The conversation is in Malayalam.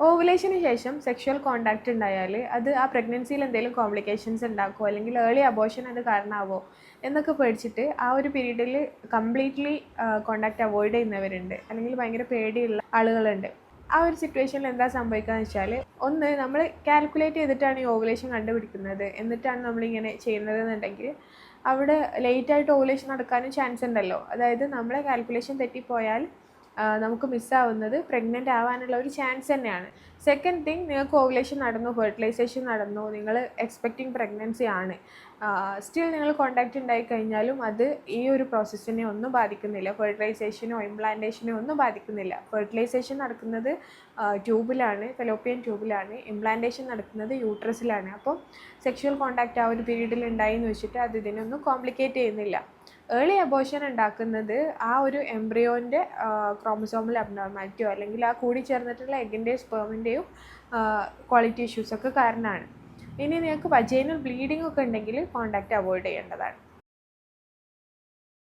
ഓവുലേഷന് ശേഷം സെക്ഷൽ കോണ്ടാക്റ്റ് ഉണ്ടായാൽ അത് ആ പ്രഗ്നൻസിയിൽ എന്തെങ്കിലും കോംപ്ലിക്കേഷൻസ് ഉണ്ടാക്കുമോ അല്ലെങ്കിൽ ഏർലി അബോർഷൻ അത് കാരണമാവോ എന്നൊക്കെ പേടിച്ചിട്ട് ആ ഒരു പീരീഡിൽ കംപ്ലീറ്റ്ലി കോണ്ടാക്റ്റ് അവോയ്ഡ് ചെയ്യുന്നവരുണ്ട്, അല്ലെങ്കിൽ ഭയങ്കര പേടിയുള്ള ആളുകളുണ്ട്. ആ ഒരു സിറ്റുവേഷനിൽ എന്താ സംഭവിക്കുകയെന്ന് വെച്ചാൽ, ഒന്ന് നമ്മൾ കാൽക്കുലേറ്റ് ചെയ്തിട്ടാണ് ഈ ഓവുലേഷൻ കണ്ടുപിടിക്കുന്നത്, എന്നിട്ടാണ് നമ്മളിങ്ങനെ ചെയ്യുന്നതെന്നുണ്ടെങ്കിൽ അവിടെ ലേറ്റായിട്ട് ഓവുലേഷൻ നടക്കാനും ചാൻസ് ഉണ്ടല്ലോ. അതായത് നമ്മളെ കാൽക്കുലേഷൻ തെറ്റിപ്പോയാൽ നമുക്ക് മിസ്സാവുന്നത് പ്രഗ്നൻ്റ് ആവാനുള്ള ഒരു ചാൻസ് തന്നെയാണ്. സെക്കൻഡ് തിങ്, നിങ്ങൾക്ക് ഓവുലേഷൻ നടന്നു, ഫെർട്ടിലൈസേഷൻ നടന്നു, നിങ്ങൾ എക്സ്പെക്റ്റിംഗ് പ്രഗ്നൻസി ആണ്, സ്റ്റിൽ നിങ്ങൾ കോണ്ടാക്റ്റ് ഉണ്ടായിക്കഴിഞ്ഞാലും അത് ഈ ഒരു പ്രോസസ്സിനെ ഒന്നും ബാധിക്കുന്നില്ല, ഫെർട്ടിലൈസേഷനോ ഇംപ്ലാന്റേഷനോ ഒന്നും ബാധിക്കുന്നില്ല. ഫെർട്ടിലൈസേഷൻ നടക്കുന്നത് ട്യൂബിലാണ്, ഫെലോപ്പിയൻ ട്യൂബിലാണ്. ഇംപ്ലാന്റേഷൻ നടക്കുന്നത് യൂട്രസിലാണ്. അപ്പോൾ സെക്ഷൽ കോണ്ടാക്റ്റ് ആ ഒരു പീരീഡിൽ ഉണ്ടായി എന്ന് വെച്ചിട്ട് അത് ഇതിനൊന്നും കോംപ്ലിക്കേറ്റ് ചെയ്യുന്നില്ല. ഏർലി അബോർഷൻ ഉണ്ടാക്കുന്നത് ആ ഒരു എംബ്രിയോൻ്റെ ക്രോമസോമൽ അബ്നോർമാലിറ്റിയോ അല്ലെങ്കിൽ ആ കൂടി ചേർന്നിട്ടുള്ള എഗിൻ്റെയും സ്പേമിൻ്റെയും ക്വാളിറ്റി ഇഷ്യൂസൊക്കെ കാരണമാണ്. ഇനി നിങ്ങൾക്ക് വജൈനൽ ബ്ലീഡിംഗ് ഒക്കെ ഉണ്ടെങ്കിൽ കോണ്ടാക്റ്റ് അവോയ്ഡ് ചെയ്യേണ്ടതാണ്.